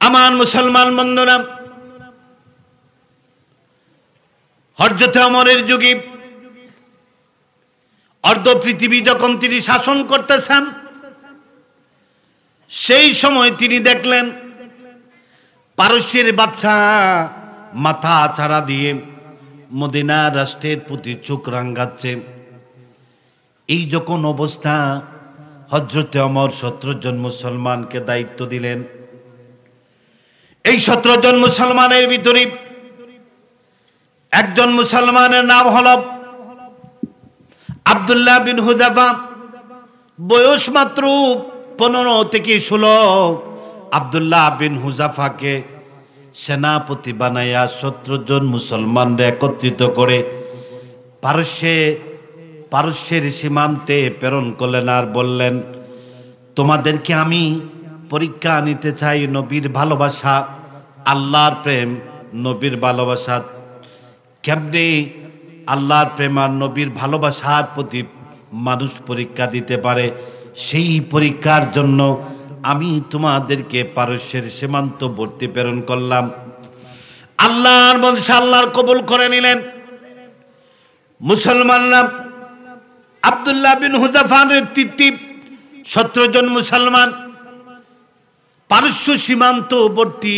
আমার মুসলমান বন্ধুরা, হযরত ওমরের যুগে অর্ধ পৃথিবী যখন তিনি শাসন করতেছেন, সেই সময় তিনি দেখলেন পারস্যের বাদশা মাথা ছাড়া দিয়ে মদিনা রাষ্ট্রের প্রতি চোখ রাঙাচ্ছে। এই যখন অবস্থা, হযরত ওমর 17 জন মুসলমানকে দায়িত্ব দিলেন। এই 17 জন মুসলমানের ভিতরে একজন মুসলমানের নাম হল আব্দুল্লাহ বিন হুযাফা। বয়স মাত্র 15 থেকে 16। আব্দুল্লাহ বিন হুযাফাকে সেনাপতি বানাইয়া 17 জন মুসলমানরা একত্রিত করে পারস্যের সীমান্তে প্রেরণ করলেন আর বললেন, তোমাদেরকে আমি পরীক্ষা নিতে চাই। নবীর ভালোবাসা, আল্লাহর প্রেম, নবীর ভালোবাসা কেমনে আল্লাহর প্রেম আর নবীর ভালোবাসার প্রতি মানুষ পরীক্ষা দিতে পারে, সেই পরীক্ষার জন্য আমি তোমাদেরকে পারস্যের সীমান্তবর্তী প্রেরণ করলাম। আল্লাহর বংশ আল্লাহর কবুল করে নিলেন। মুসলমানরা আব্দুল্লাহ বিন হুযাফার নেতৃত্বে 17 জন মুসলমান পারস্য সীমান্তবর্তী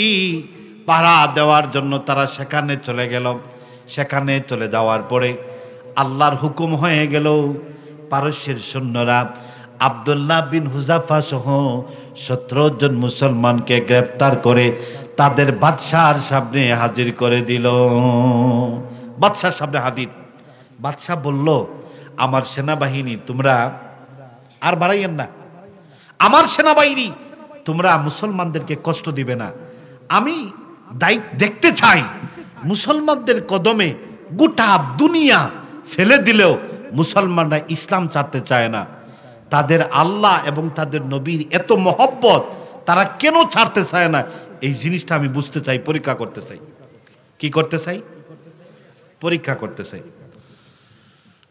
পাহারা দেওয়ার জন্য তারা সেখানে চলে গেল। সেখানে চলে যাওয়ার পরে আল্লাহর হুকুম হয়ে গেল, পারস্যের সৈন্যরা আব্দুল্লাহ বিন হুযাফা সহ 17 জন মুসলমানকে গ্রেফতার করে তাদের বাদশার সামনে হাজির করে দিল। বাদশার সামনে হাজির। বাদশা বলল, আমার সেনাবাহিনী তোমরা আর বাড়াইয়েন না, আমার সেনাবাহিনী তোমরা মুসলমানদেরকে কষ্ট দিবে না। আমি দেখতে চাই মুসলমানদের কদমে গোটা দুনিয়া ফেলে দিলেও মুসলমানরা ইসলাম ছাড়তে চায় না। তাদের আল্লাহ এবং তাদের নবীর এত মহব্বত, তারা কেন ছাড়তে চায় না, এই জিনিসটা আমি বুঝতে চাই, পরীক্ষা করতে চাই। কি করতে চাই? পরীক্ষা করতে চাই।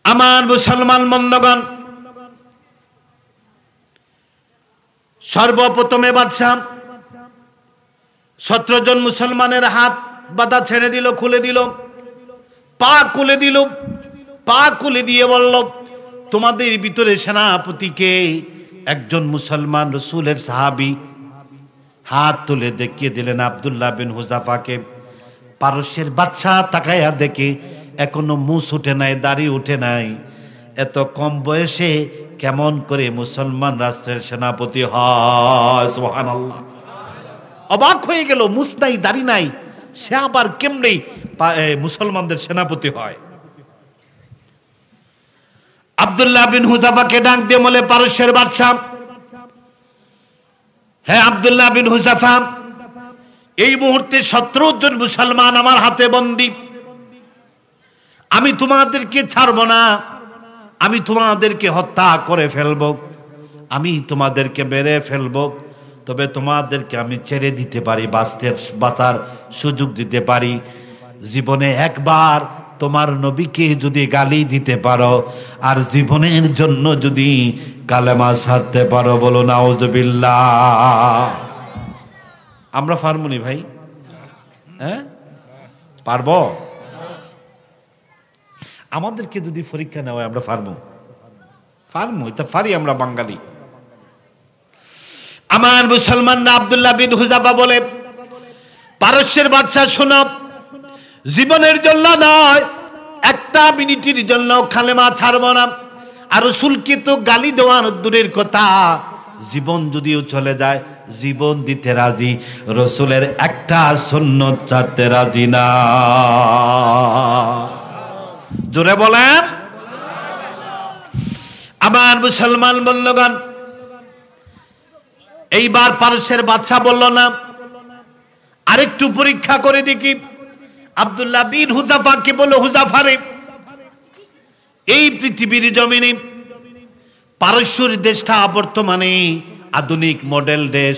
আমার মুসলমান বন্ধুগণ, সর্বপ্রথমে বাদশা 17 জন মুসলমানের হাত বাঁধা ছেড়ে দিল, খুলে দিল, পা খুলে দিল। পা খুলে দিয়ে বলল, তোমাদের ভিতরে সেনাপতিকে একজন মুসলমান রাসূলের সাহাবী। হাত তুলে দেখিয়ে দিলেন আব্দুল্লাহ বিন হুযাফাকে। পারস্যের বাদশা তাকায়া দেখে এখনো মুছ উঠে নাই, দাড়ি উঠে নাই। এত কম বয়সে কেমন করে মুসলমান রাষ্ট্রের সেনাপতি হয়? সুবহানাল্লাহ। অবাক হয়ে গেল, মুছ নাই, দাড়ি নাই, সে আবার কেমনে মুসলমানদের সেনাপতি হয়? আব্দুল্লাহ বিন হুযাফাকে ডাক দিয়ে বলে, পারস্যের বাদশা, হ্যাঁ আব্দুল্লাহ বিন হুযাফা, এই মুহূর্তে 17 জন মুসলমান আমার হাতে বন্দী। আমি তোমাদেরকে ছাড়ব না, আমি তোমাদেরকে হত্যা করে ফেলব, আমি তোমাদেরকে মেরে ফেলব। তবে তোমাদেরকে আমি ছেড়ে দিতে পারি, বাঁচার সুযোগ দিতে পারি। জীবনে একবার তোমার নবীকে যদি গালি দিতে পারো আর জীবনের জন্য যদি কালেমা ছাড়তে পারো, বলো নাউজুবিল্লাহ। আমরা পারবনি ভাই? হ্যাঁ পারবো? আমাদেরকে যদি পরীক্ষা নেওয়া হয় আমরা পারবো? পারবো, এটা পারি আমরা বাঙালি। আমার মুসলমানরা আব্দুল্লাহ বিন হুযাফা বলে, পারস্যের বাদশা শোনো, জীবনের জন্য নয়, একটা মিনিটের জন্য কালেমা ছাড়ব না। আর রাসূলকে তো গালি দেওয়ার দূরের কথা, জীবন যদিও চলে যায় জীবন দিতে রাজি, রাসূলের একটা সুন্নত ছাড়তে রাজি না। জোরে বলেন। আমার মুসলমান বন্ধুগণ, এইবার পারস্যের বাদশা বলল, না আরেকটু পরীক্ষা করে দেখি। আব্দুল্লাহ বিন হুযাফাকে বলল, হুযাফারে, এই পৃথিবীর জমিনে পারস্যের দেশটা বর্তমানে আধুনিক মডেল দেশ।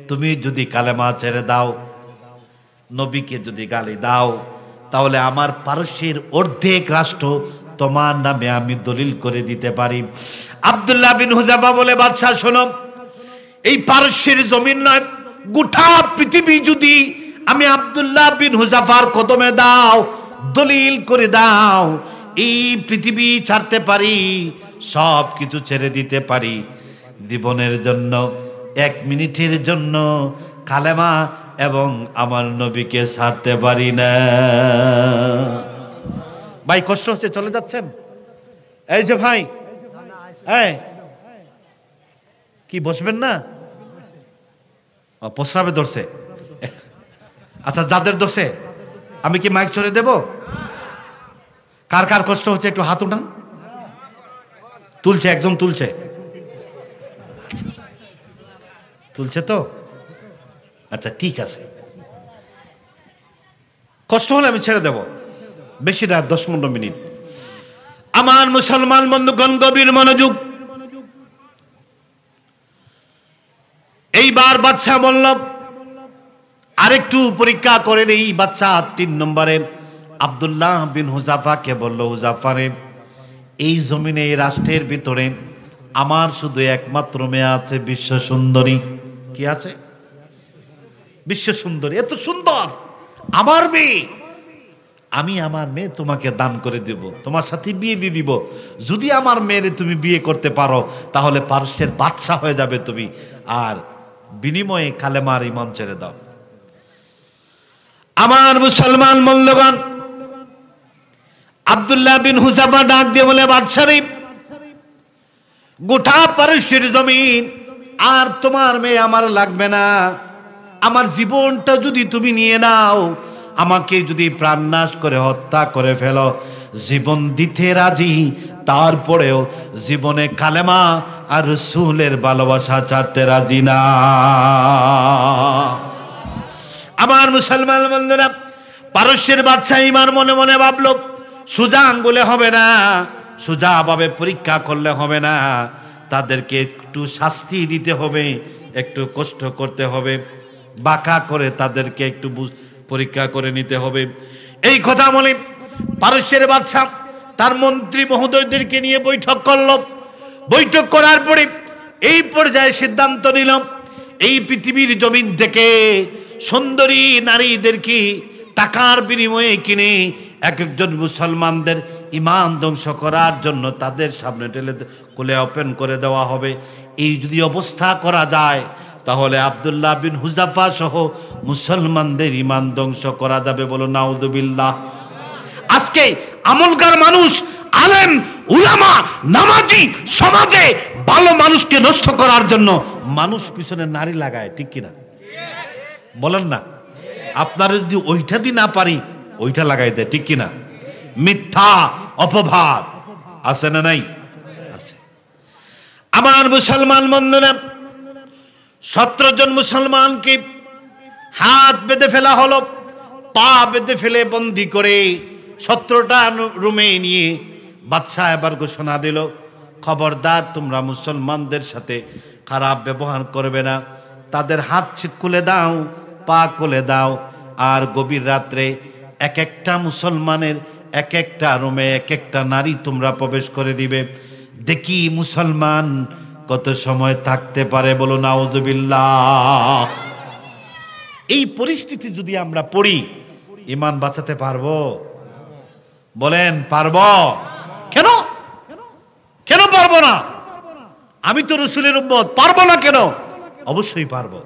তুমি যদি কালেমা ছেড়ে দাও, নবীকে যদি গালি দাও, তাহলে আমার পারস্যের অর্ধেক রাষ্ট্র তোমার নামে আমি দলিল করে দিতে পারি। আব্দুল্লাহ বিন হুযাফা বলে, বাদশা শোনো, এই পারস্যের জমিন নয়, গোটা পৃথিবী যদি আমি আব্দুল্লাহ বিন হুযাফার কদমে দাও, দলিল করে দাও, এই পৃথিবী ছাড়তে পারি, সব কিছু ছেড়ে দিতে পারি, জীবনের জন্য 1 মিনিটের জন্য কালেমা এবং আমার নবীকে ছাড়তে পারি না। ভাই কষ্ট হচ্ছে, চলে যাচ্ছেন? এই যে ভাই, এই কি বসবেন না? প্রস্রাবে ধরছে। আচ্ছা, যাদের ধরছে আমি কি মাইক ছড়ে দেব? কার কার কষ্ট হচ্ছে একটু হাত উঠান। তুলছে, একজন তুলছে, তুলছে তো? আচ্ছা ঠিক আছে, কষ্ট হলে আমি ছেড়ে দেব, বেশি না, 10-15 মিনিট। আমার মুসলমান বন্ধুগণ, গভীর মনোযোগ। এইবার বাদশা বলল আরেকটু পরীক্ষা করেন। এই বাদশা 3 নম্বরে আব্দুল্লাহ বিন হুযাফাকে বলল, হুযাফারে, এই জমিনে, এই রাষ্ট্রের ভিতরে আমার শুধু একমাত্র মেয়ে আছে, বিশ্ব সুন্দরী। কি আছে? বিশ্ব সুন্দরী, এত সুন্দর আমার মেয়ে। আমি আমার মেয়ে তোমাকে দান করে দেব, তোমার সাথে বিয়ে দিয়ে দিব। যদি আমার মেয়েরে তুমি বিয়ে করতে পারো তাহলে পারস্যের বাদশা হয়ে যাবে তুমি, আর বিনিময়ে কালেমার ঈমান ছেড়ে দাও। আমার মুসলমান বন্ধুগণ, আব্দুল্লাহ বিন হুযাফা ডাক দিয়ে বলে, বাদশারে, গোটা পারস্যের জমিন আর তোমার মেয়ে আমার লাগবে না। আমার জীবনটা যদি তুমি নিয়ে নাও, আমাকে যদি প্রাণনাশ করে হত্যা করে ফেলো, জীবন দিতে রাজি, তারপরেও জীবনে কালেমা আর রাসূলের ভালোবাসা ছাড়তে রাজি না। আমার মুসলমান বন্ধুরা, পারস্যের বাদশা ইমার মনে মনে ভাবলো, সোজা আঙ্গুলে হবে না, সোজা ভাবে পরীক্ষা করলে হবে না, তাদেরকে একটু শাস্তি দিতে হবে, একটু কষ্ট করতে হবে, বাঁকা করে তাদেরকে একটু পরীক্ষা করে নিতে হবে। এই কথা বলে পারস্যের বাদশা তার মন্ত্রী মহোদয়দেরকে নিয়ে বৈঠক করল। বৈঠক করার পরে এই পর্যায়ে সিদ্ধান্ত নিল, এই পৃথিবীর জমিন থেকে সুন্দরী নারীদেরকে টাকার বিনিময়ে কিনে একজন মুসলমানদের ঈমান ধ্বংস করার জন্য তাদের সামনে ঠেলে কোলে ওপেন করে দেওয়া হবে। এই যদি অবস্থা করা যায় তাহলে আব্দুল্লাহ বিন হুযাফা সহ মুসলমানদের ঈমান ধ্বংস করা যাবে। বলো নাউযুবিল্লাহ। আজকে আমলকার মানুষ, আলেম, উলামা, নামাজি সমাজে ভালো মানুষকে নষ্ট করার জন্য মানুষ পিছনে নারী লাগায়, ঠিক কিনা বলেন না? আপনারা যদি ওইটা দিয়ে না পারি ওইটা লাগাই দেয়, ঠিক কিনা? মিথ্যা অপবাদ আছে না নাই? আছে। আমার মুসলমান বন্ধুরা, 17 জন মুসলমানকে হাত বেঁধে ফেলা হলো, পা বেঁধে ফেলে বন্দি করে 17টা রুমে নিয়ে বাদশা এবার ঘোষণা দিল, খবরদার তোমরা মুসলমানদের সাথে খারাপ ব্যবহার করবে না, তাদের হাত খুলে দাও, পা খুলে দাও, আর গভীর রাত্রে এক একটা মুসলমানের এক একটা রুমে এক একটা নারী তোমরা প্রবেশ করে দিবে। দেখি মুসলমান কত সময় থাকতে পারে। বলো নাউযুবিল্লাহ। এই পরিস্থিতি যদি আমরা পড়ি, ঈমান বাঁচাতে পারবো? বলেন পারবো? কেন কেন পারবো না? আমি তো রাসূলের উম্মত, পারবো না কেন? অবশ্যই পারবো।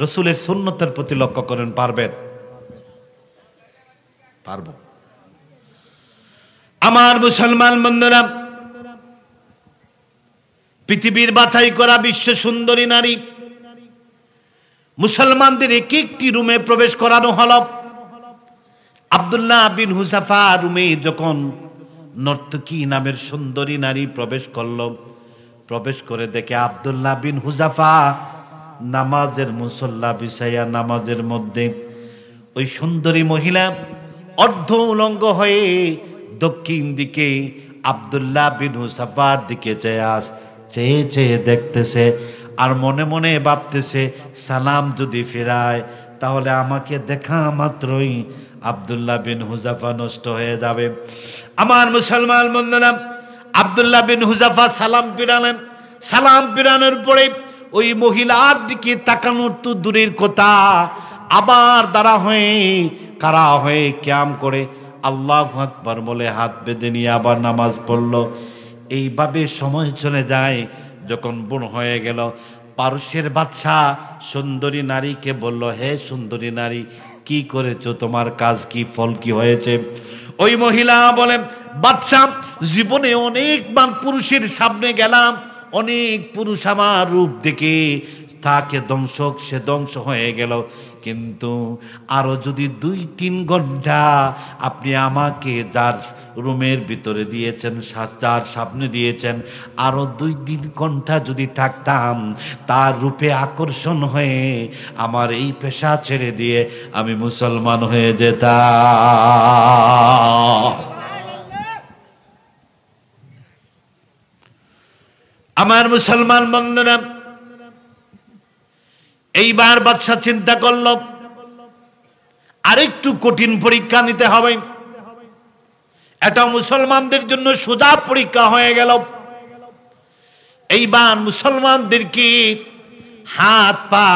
রাসূলের সুন্নতের প্রতি লক্ষ্য করেন, পারবেন? পারবো। আমার মুসলমান বন্ধুরা, পৃথিবীর বাছাই করা বিশ্ব সুন্দরী নারী মুসলমানদের এক একটি রুমে প্রবেশ করানো হলো। আব্দুল্লাহ বিন হুযাফা রুমে যখন নর্তকী নামের সুন্দরী নারী প্রবেশ করলো, প্রবেশ করে দেখে আব্দুল্লাহ বিন হুযাফা নামাজের মুসল্লা বিছাইয়া নামাজের মধ্যে ওই সুন্দরী মহিলা অর্ধ উলঙ্গ হয়ে দক্ষিণ দিকে আব্দুল্লাহ বিন হুযাফার দিকে চেয়ে চেয়ে দেখতেছে, আর মনে মনে ভাবতেছে, সালাম যদি ফেরায় তাহলে আমাকে দেখা মাত্রই আব্দুল্লাহ বিন হুযাফা নষ্ট হয়ে যাবে। আমার মুসলমান বন্ধুরা, আব্দুল্লাহ বিন হুযাফা সালাম ফিরালেন। সালাম ফিরানোর পরে ওই মহিলার দিকে তাকানোর তো দূরের কথা, আবার দাঁড়া হয়ে কারা হয়ে কিয়াম করে আল্লাহু আকবার বলে হাত বেঁধে নিয়ে আবার নামাজ পড়ল। এইভাবে সময় চলে যায়। যখন বুড়ো হয়ে গেল, পারস্যের বাদশা সুন্দরী নারীকে বলল, হে সুন্দরী নারী, কি করেছো, তোমার কাজ কি, ফল কি হয়েছে? ওই মহিলা বলে, বাদশা, জীবনে অনেকবার পুরুষের সামনে গেলাম, অনেক পুরুষ আমার রূপ দেখে তাকে দংশক, সে ধ্বংস হয়ে গেল, কিন্তু আরো যদি 2-3 ঘন্টা আপনি আমাকে যার রুমের ভিতরে দিয়েছেন, যার সামনে দিয়েছেন, আরো 2-3 ঘন্টা যদি থাকতাম, তার রূপে আকর্ষণ হয়ে আমার এই পেশা ছেড়ে দিয়ে আমি মুসলমান হয়ে যেতাম। আমার মুসলমান বন্ধুরা, এইবার বাদশা চিন্তা করল আরেকটু কঠিন পরীক্ষা নিতে হবে। এটা মুসলমানদের জন্য সোজা পরীক্ষা হয়ে গেল। এইবার মুসলমানদেরকে হাত পা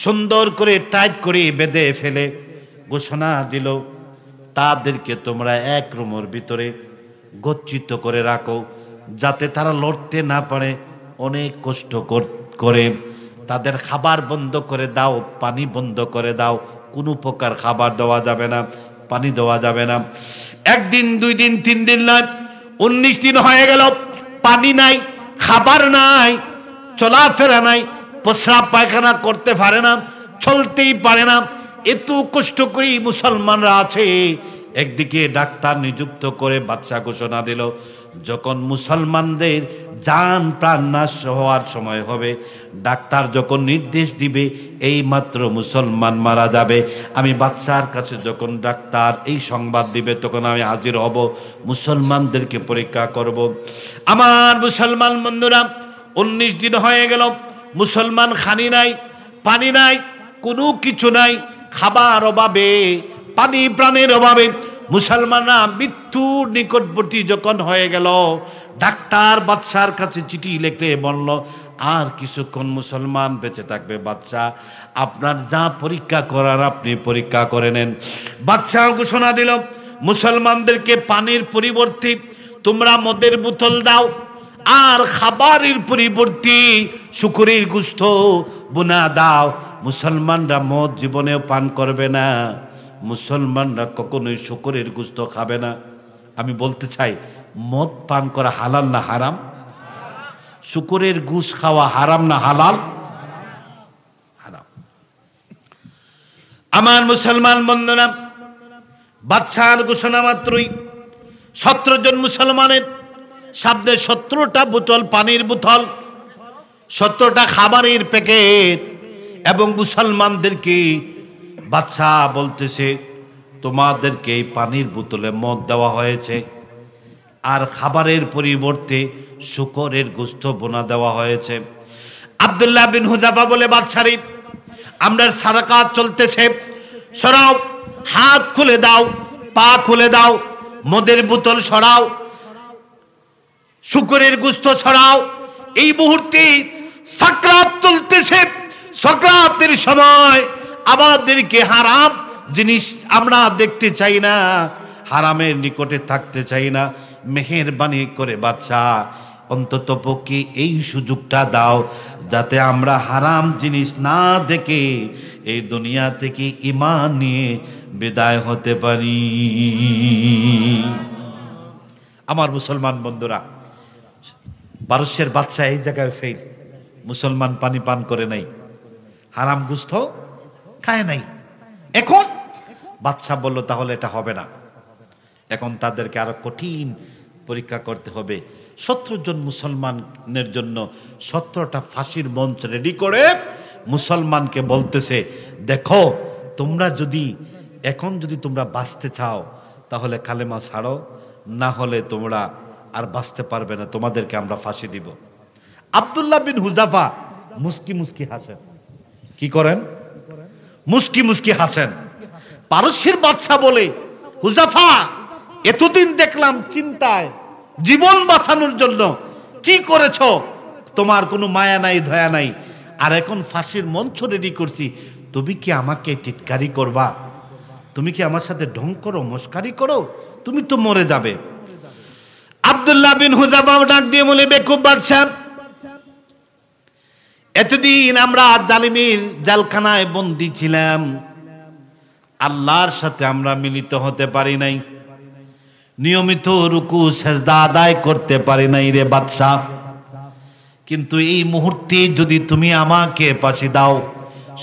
সুন্দর করে টাইট করে বেঁধে ফেলে ঘোষণা দিল, তাদেরকে তোমরা এক রুমের ভিতরে গচ্ছিত করে রাখো, যাতে তারা লড়তে না পারে। অনেক কষ্ট করে তাদের খাবার বন্ধ করে দাও, পানি বন্ধ করে দাও, কোনো প্রকার খাবার দেওয়া যাবে না, পানি দেওয়া যাবে না। 1 দিন 2 দিন 3 দিন নয়, 19 দিন হয়ে গেল, পানি নাই, খাবার নাই, চলাফেরা নাই, প্রস্রাব পায়খানা করতে পারে না, চলতেই পারে না। এত কষ্ট করি মুসলমানরা আছে। একদিকে ডাক্তার নিযুক্ত করে বাদশা ঘোষণা দিল, যখন মুসলমানদের জান প্রাণ নাশ হওয়ার সময় হবে, ডাক্তার যখন নির্দেশ দিবে এই মাত্র মুসলমান মারা যাবে, আমি বাদশার কাছে যখন ডাক্তার এই সংবাদ দিবে তখন আমি হাজির হব, মুসলমানদেরকে পরীক্ষা করব। আমার মুসলমান বন্ধুরা, 19 দিন হয়ে গেল, মুসলমান খানি নাই, পানি নাই, কোনো কিছু নাই, খাবার অভাবে, পানি প্রাণের অভাবে মুসলমানরা মৃত্যুর নিকটবর্তী যখন হয়ে গেল, ডাক্তার বাদশার কাছে চিঠি লিখে বলল, আর কিছুক্ষণ মুসলমান বেঁচে থাকবে, বাদশা আপনার যা পরীক্ষা করার আপনি পরীক্ষা করে নেন। বাদশা ঘোষণা দিল, মুসলমানদেরকে পানির পরিবর্তে তোমরা মদের বোতল দাও, আর খাবারের পরিবর্তে শুকরের গোশত বোনা দাও। মুসলমানরা মদ জীবনেও পান করবে না, মুসলমানরা কখনোই শুকরের গোশত খাবে না। আমি বলতে চাই, মদ পান করা হালাল না হারাম? শুকরের গোশত খাওয়া হারাম না হালাল? হারাম। আমার মুসলমান বন্ধুরা, বাদশার ঘোষণা মাত্রই 17 জন মুসলমানের সামনে 17টা বোতল পানির বোতল, 17টা খাবারের প্যাকেট, এবং মুসলমানদেরকে বাদশা বলতেছে, তোমাদেরকে এই পানির বোতলে মদ দেওয়া হয়েছে, আর খাবারের পরিবর্তে শুকরের গোশত বোনা দেওয়া হয়েছে। আব্দুল্লাহ বিন হুযাফা বলে, বাদশারে, আমরা সারাকাত চলতেছে, সরাও, হাত খুলে দাও, পা খুলে দাও, মদের বোতল সরাও, শুকরের গোশত সরাও। এই মুহূর্তে সাকরাত চলতেছে, সাকরাতের সময় আমাদেরকে হারাম জিনিস আমরা দেখতে চাই না, হারামের নিকটে থাকতে চাই না। মেহেরবানি করে বাদশা অন্তত পক্ষে এই সুযোগটা দাও, যাতে আমরা হারাম জিনিস না দেখে এই দুনিয়া থেকে ঈমান নিয়ে বিদায় হতে পারি। আমার মুসলমান বন্ধুরা, পারস্যের বাদশা এই জায়গায় ফেল, মুসলমান পানি পান করে নাই, হারাম গোশত খায় নাই। এখন বাদশা বলল, তাহলে এটা হবে না, এখন তাদেরকে আরো কঠিন পরীক্ষা করতে হবে। 17 জন মুসলমানের জন্য 17টা ফাঁসির মঞ্চ রেডি করে মুসলমানকে বলতেছে, দেখো, তোমরা যদি এখন যদি তোমরা বাঁচতে চাও তাহলে কালেমা ছাড়ো, না হলে তোমরা আর বাঁচতে পারবে না, তোমাদেরকে আমরা ফাঁসি দিব। আব্দুল্লাহ বিন হুযাফা মুস্কি মুস্কি হাসেন। কি করেন? মুস্কি মুস্কি হাসেন। পারস্যের বাদশা বলে, হুযাফা, এতদিন দেখলাম চিন্তায় জীবন বাঁচানোর জন্য কি করেছো, তোমার কোনো মায়া নাই দয়া নাই, আর এখন ফাঁসির মঞ্চ রেডি করছি, তুমি কি আমাকে টিটকারি করবা? তুমি কি আমার সাথে ঢং করো, মস্কারি করো? তুমি তো মরে যাবে। আব্দুল্লাহ বিন হুযাফা ডাক দিয়ে বলে, বেকুব বাদশা, এতদিন আমরা জালিমের জেলখানায় বন্দী ছিলাম, আল্লাহর সাথে আমরা মিলিত হতে পারি নাই, নিয়মিত রুকু সেজদা আদায় করতে পারি নাই রে বাদশা। কিন্তু এই মুহূর্তে যদি তুমি আমাকে ফাঁসি দাও,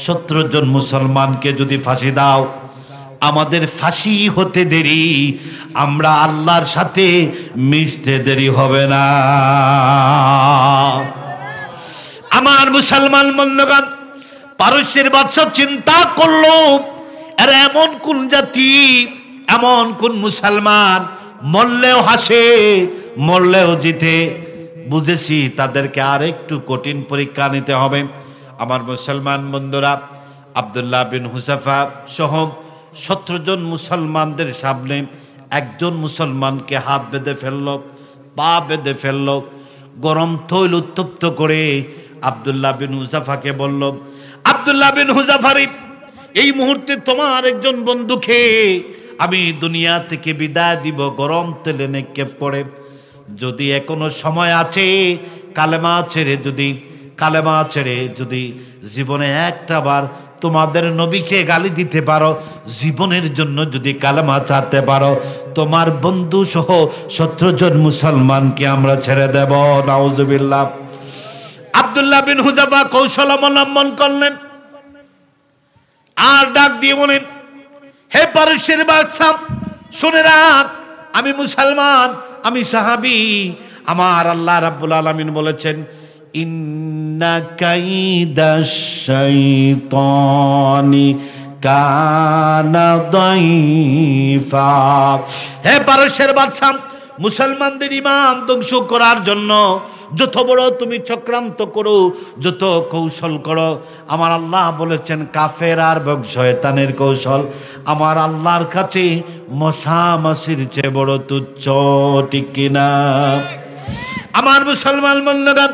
17 জন মুসলমানকে যদি ফাঁসি দাও, আমাদের ফাঁসি হতে দেরি, আমরা আল্লাহর সাথে মিশতে দেরি হবে না। আমার মুসলমান বন্ধুগণ, পারস্যের বাদশা চিন্তা করলো, এরা এমন কোন জাতি, এমন কোন মুসলমান, মরলেও হাসে, মরলেও জিতে। বুঝেছি তাদেরকে আর একটু কঠিন পরীক্ষা নিতে হবে। আমার মুসলমান বন্ধুরা, আব্দুল্লাহ বিন হুযাফা সহ 17 জন মুসলমানদের সামনে একজন মুসলমানকে হাত বেঁধে ফেললো, পা বেঁধে ফেললো, গরম তৈল উত্তপ্ত করে আব্দুল্লাহ বিন হুযাফাকে বলল, আব্দুল্লাহ বিন হুযাফারি, এই মুহূর্তে তোমার একজন বন্ধুকে আমি দুনিয়া থেকে বিদায় দিব গরম তেলে নিক্ষেপ করে। যদি এখনো সময় আছে, কালেমা ছেড়ে যদি জীবনে একটা বার তোমাদের নবীকে গালি দিতে পারো, জীবনের জন্য যদি কালেমা ছাড়তে পারো, তোমার বন্ধু সহ 17 জন মুসলমানকে আমরা ছেড়ে দেব। নাউজুবিল্লাহ। আব্দুল্লাহ বিন হুযাফা কৌশল অবলম্বন করলেন, আর ডাক দিয়ে বলেন, হে পারস্যের বাদশা, শুনে রাখ, আমি মুসলমান, আমি সাহাবী। আমার আল্লাহ রাব্বুল আলামিন বলেছেন, ইন্না কাইদাশ শাইতানি কানা দাইফা। হে পারস্যের বাদশা, মুসলমানদের ঈমান ধ্বংস করার জন্য যত বড় তুমি চক্রান্ত করো, যত কৌশল করো, আমার আল্লাহ বলেছেন কাফের আর শয়তানের কৌশল আমার আল্লাহর কাছে মশা মাছির চেয়ে বড় তুচ্ছ। ঠিক কিনা? আমার মুসলমান বন্ধুগণ,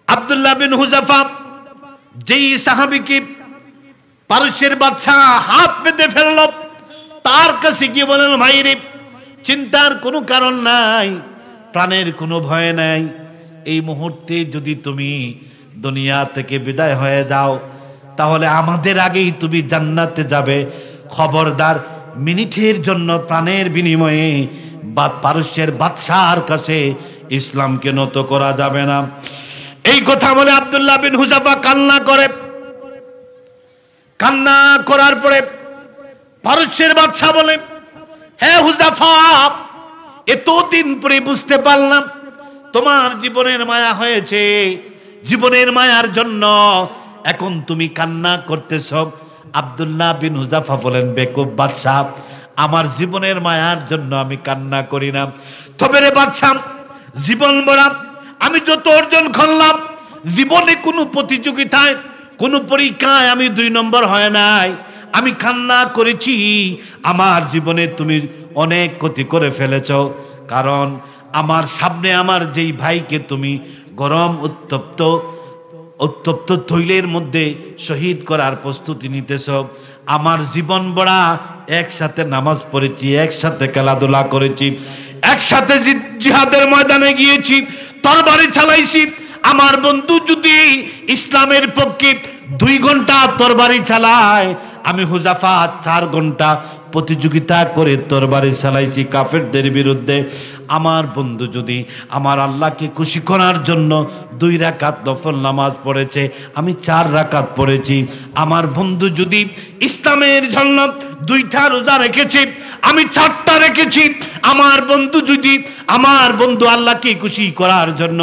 আব্দুল্লাহ বিন হুযাফা যেই সাহাবীকে পারস্যের বাদশা হাত পেতে ফেলল, তার কাছে গিয়ে বলেন, ভাইরে, চিন্তার কোনো কারণ নাই, প্রাণের কোনো ভয় নাই। এই মুহূর্তে যদি তুমি দুনিয়া থেকে বিদায় হয়ে যাও, তাহলে আমাদের আগেই তুমি জান্নাতে যাবে। খবরদার, মিনিটের জন্য প্রাণের বিনিময়ে পারস্যের বাদশার কাছে ইসলামকে নত করা যাবে না। এই কথা বলে আব্দুল্লাহ বিন হুযাফা কান্না করে। কান্না করার পরে পারস্যের বাদশা বলে, হে হুযাফা, এতদিন পরে বুঝতে পারলাম তোমার জীবনের মায়া হয়েছে, জীবনের মায়ার জন্য এখন তুমি কান্না করতেছ। আব্দুল্লাহ বিন হুযাফা বলেন, বেকুব বাদশা, আমার জীবনের মায়ার জন্য আমি কান্না করি না। তবে রে বাদশা, জীবন বড়া আমি যত অর্জন করলাম, জীবনে কোনো প্রতিযোগিতায়, কোনো পরীক্ষায় আমি 2 নম্বর হয় নাই। আমি কান্না করেছি, আমার জীবনে তুমি অনেক ক্ষতি করে ফেলেছ। কারণ আমার সামনে আমার যেই ভাইকে তুমি গরম উত্তপ্ত তৈলের মধ্যে শহীদ করার প্রস্তুতি নিতেছ, আমার জীবন বড়া একসাথে নামাজ পড়েছি, একসাথে খেলাধুলা করেছি, একসাথে জিহাদের ময়দানে গিয়েছি, তরবারি চালাইছি। আমার বন্ধু যদি ইসলামের পক্ষে 2 ঘন্টা তরবারি চালায়, আমি হুযাফা 4 ঘন্টা প্রতিযোগিতা করে তরবারি চালাইছি কাফেরদের বিরুদ্ধে। আমার বন্ধু যদি আমার আল্লাহকে খুশি করার জন্য 2 রাকাত নফল নামাজ পড়েছে, আমি 4 রাকাত পড়েছি। আমার বন্ধু যদি ইসলামের জন্য 2টা রোজা রেখেছে, আমি 4টা রেখেছি। আমার বন্ধু আল্লাহকে খুশি করার জন্য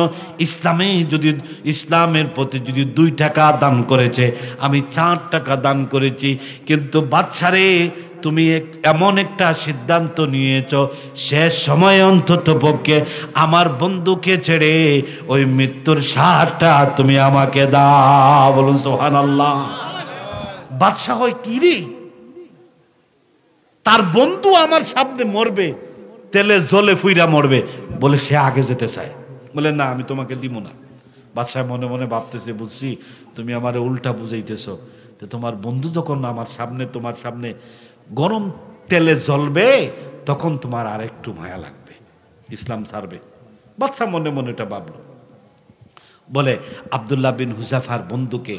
ইসলামের প্রতি যদি 2 টাকা দান করেছে, আমি 4 টাকা দান করেছি। কিন্তু বাদশারে, তুমি এমন একটা সিদ্ধান্ত নিয়েছ, শেষ সময় অন্তত পক্ষে আমার বন্ধুকে ছেড়ে ওই মৃত্যুর সাহায্যটা তুমি আমাকে দাও। বলুন সুবহানাল্লাহ। বাদশা হয় কি রে, তার বন্ধু আমার সামনে মরবে, তেলে জলে ফুইরা মরবে, বলে সে আগে যেতে চায়। বলে না, আমি তোমাকে দিব না। বাদশাহ মনে মনে ভাবতেছে, বুঝছি তুমি আমারে উল্টা বুঝাইতেছো, তো তোমার বন্ধু যখন আমার সামনে, তোমার সামনে গরম তেলে জ্বলবে, তখন তোমার আর একটু মায়া লাগবে, ইসলাম ছাড়বে। বাদশাহ মনে মনে এটা ভাবলো। বলে আব্দুল্লাহ বিন হুযাফার বন্ধুকে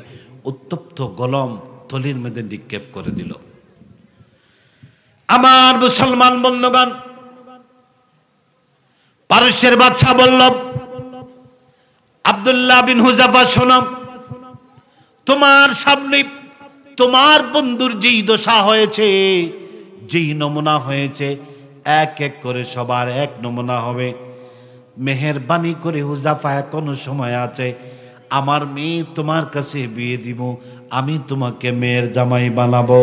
উত্তপ্ত গলম থলির মধ্যে নিক্ষেপ করে দিল। আমার মুসলমান বন্ধুগণ, পারস্যের বাদশাহ বলল, আব্দুল্লাহ বিন হুযাফা শোনো, তোমার সামনে তোমার বন্ধুর যেই দশা হয়েছে, যেই নমুনা হয়েছে, এক এক করে সবার এক নমুনা হবে। মেহেরবানি করে হুযাফা, এখনো সময় আছে, আমার মেয়ে তোমার কাছে বিয়ে দিব, আমি তোমাকে মেয়ের জামাই বানাবো।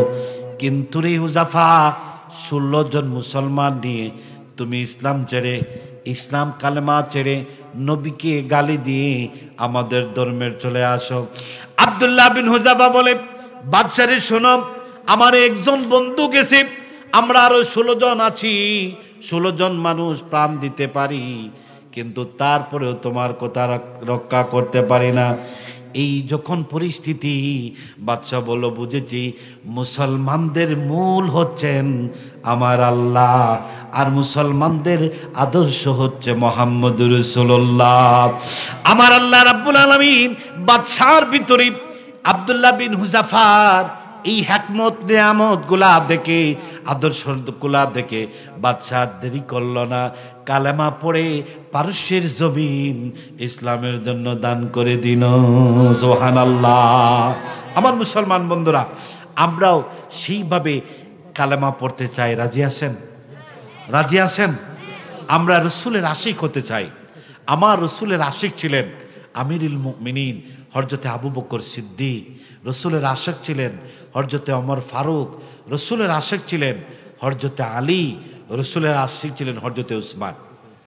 কিন্তু রে হুযাফা, 16 জন মুসলমান নিয়ে তুমি ইসলাম ছেড়ে, ইসলাম কালেমা ছেড়ে, নবীকে গালি দিয়ে আমাদের ধর্মের চলে আসো। আব্দুল্লাহ বিন হুযাফা বলে, বাদশারে শোনো, আমার একজন বন্ধু গেছে, আমরা আরো 16 জন আছি, 16 জন মানুষ প্রাণ দিতে পারি, কিন্তু তারপরেও তোমার কথা রক্ষা করতে পারি না। এই যখন পরিস্থিতি, বাদশা বলল, বুঝেছি, মুসলমানদের মূল হচ্ছেন আমার আল্লাহ, আর মুসলমানদের আদর্শ হচ্ছে মুহাম্মদুর রাসূলুল্লাহ। আমার আল্লাহ রাব্বুল আলামিন বাদশার ভিতরে আব্দুল্লাহ বিন হুযাফার এই হিকমত নিয়ামত গুলা দেখে, আদর্শ গুলা দেখে বাদশার দেরি করল না, কালেমা পড়ে পারস্যের জমিন ইসলামের জন্য দান করে দিল। সুবহানাল্লাহ। আমার মুসলমান বন্ধুরা, আমরাও সেইভাবে কালেমা পড়তে চাই। রাজি আছেন? রাজি আছেন? আমরা রসুলের আশিক হতে চাই। আমার রসুলের আশিক ছিলেন আমিরুল মুমিনিন হযরতে আবু বকর সিদ্দিক, রসুলের আশিক ছিলেন হযরতে ওমর ফারুক, রসুলের আশিক ছিলেন হযরতে আলী, রসুলের আশিক ছিলেন হযরতে উসমান।